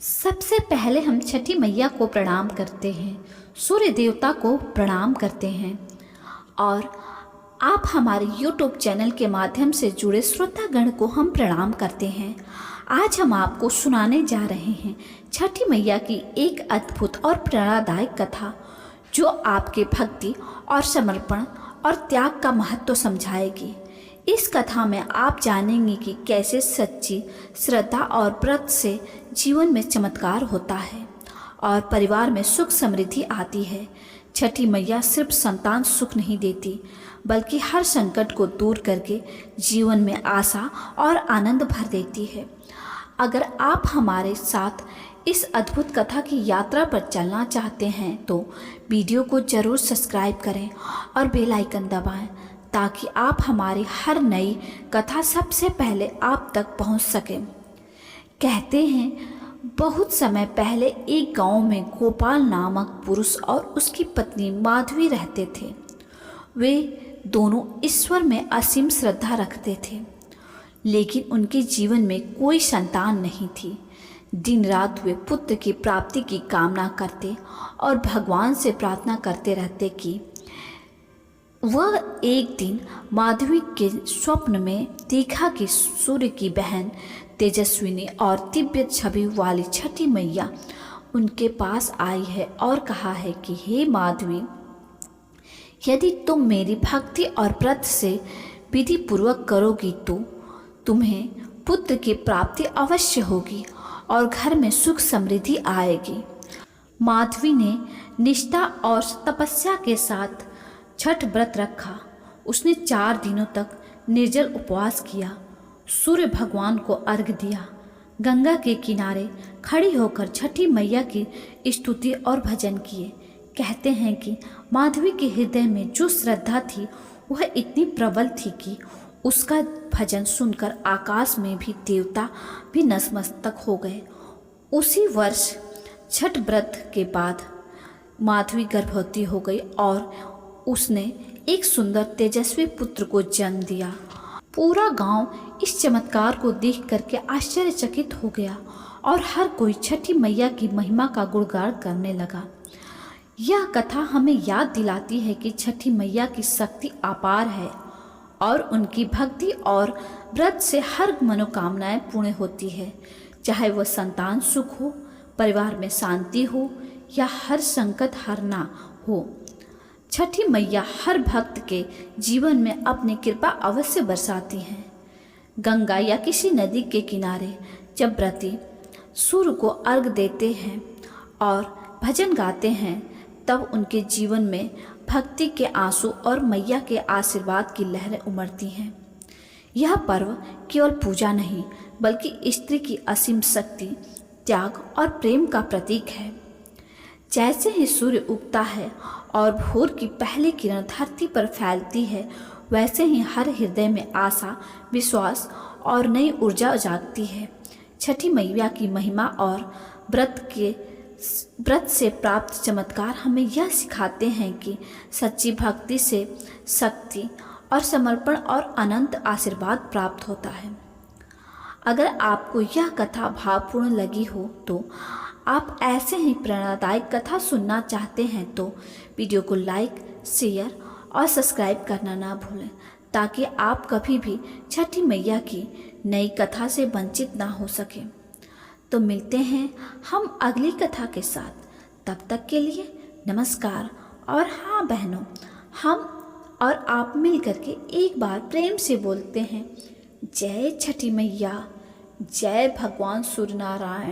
सबसे पहले हम छठी मैया को प्रणाम करते हैं, सूर्य देवता को प्रणाम करते हैं और आप हमारे YouTube चैनल के माध्यम से जुड़े श्रोतागण को हम प्रणाम करते हैं। आज हम आपको सुनाने जा रहे हैं छठी मैया की एक अद्भुत और प्रेरणादायक कथा, जो आपके भक्ति और समर्पण और त्याग का महत्व समझाएगी। इस कथा में आप जानेंगे कि कैसे सच्ची श्रद्धा और व्रत से जीवन में चमत्कार होता है और परिवार में सुख समृद्धि आती है। छठी मैया सिर्फ संतान सुख नहीं देती, बल्कि हर संकट को दूर करके जीवन में आशा और आनंद भर देती है। अगर आप हमारे साथ इस अद्भुत कथा की यात्रा पर चलना चाहते हैं तो वीडियो को जरूर सब्सक्राइब करें और बेल आइकन दबाएं, ताकि आप हमारी हर नई कथा सबसे पहले आप तक पहुंच सकें। कहते हैं बहुत समय पहले एक गांव में गोपाल नामक पुरुष और उसकी पत्नी माधवी रहते थे। वे दोनों ईश्वर में असीम श्रद्धा रखते थे, लेकिन उनके जीवन में कोई संतान नहीं थी। दिन रात वे पुत्र की प्राप्ति की कामना करते और भगवान से प्रार्थना करते रहते कि वह एक दिन माधवी के स्वप्न में देखा कि सूर्य की बहन तेजस्विनी और दिव्य छवि वाली छठी मैया उनके पास आई है और कहा है कि हे माधवी, यदि तुम मेरी भक्ति और व्रत से विधि पूर्वक करोगी तो तुम्हें पुत्र की प्राप्ति अवश्य होगी और घर में सुख समृद्धि आएगी। माधवी ने निष्ठा और तपस्या के साथ छठ व्रत रखा। उसने 4 दिनों तक निर्जल उपवास किया, सूर्य भगवान को अर्घ्य दिया, गंगा के किनारे खड़ी होकर छठी मैया की स्तुति और भजन किए। कहते हैं कि माधवी के हृदय में जो श्रद्धा थी वह इतनी प्रबल थी कि उसका भजन सुनकर आकाश में भी देवता भी नतमस्तक हो गए। उसी वर्ष छठ व्रत के बाद माधवी गर्भवती हो गई और उसने एक सुंदर तेजस्वी पुत्र को जन्म दिया। पूरा गांव इस चमत्कार को देख करके आश्चर्यचकित हो गया और हर कोई छठी मैया की महिमा का गुणगान करने लगा। यह कथा हमें याद दिलाती है कि छठी मैया की शक्ति अपार है और उनकी भक्ति और व्रत से हर मनोकामनाएं पूर्ण होती है, चाहे वह संतान सुख हो, परिवार में शांति हो या हर संकट हरना हो। छठी मैया हर भक्त के जीवन में अपनी कृपा अवश्य बरसाती हैं। गंगा या किसी नदी के किनारे जब व्रती सूर्य को अर्घ्य देते हैं और भजन गाते हैं, तब उनके जीवन में भक्ति के आंसू और मैया के आशीर्वाद की लहरें उमड़ती हैं। यह पर्व केवल पूजा नहीं, बल्कि स्त्री की असीम शक्ति, त्याग और प्रेम का प्रतीक है। जैसे ही सूर्य उगता है और भोर की पहली किरण धरती पर फैलती है, वैसे ही हर हृदय में आशा, विश्वास और नई ऊर्जा जागती है। छठी मैया की महिमा और व्रत से प्राप्त चमत्कार हमें यह सिखाते हैं कि सच्ची भक्ति से शक्ति और समर्पण और अनंत आशीर्वाद प्राप्त होता है। अगर आपको यह कथा भावपूर्ण लगी हो तो आप ऐसे ही प्रेरणादायक कथा सुनना चाहते हैं तो वीडियो को लाइक, शेयर और सब्सक्राइब करना ना भूलें, ताकि आप कभी भी छठी मैया की नई कथा से वंचित ना हो सके। तो मिलते हैं हम अगली कथा के साथ। तब तक के लिए नमस्कार। और हाँ बहनों, हम और आप मिल करके एक बार प्रेम से बोलते हैं, जय छठी मैया, जय भगवान सूर्य नारायण।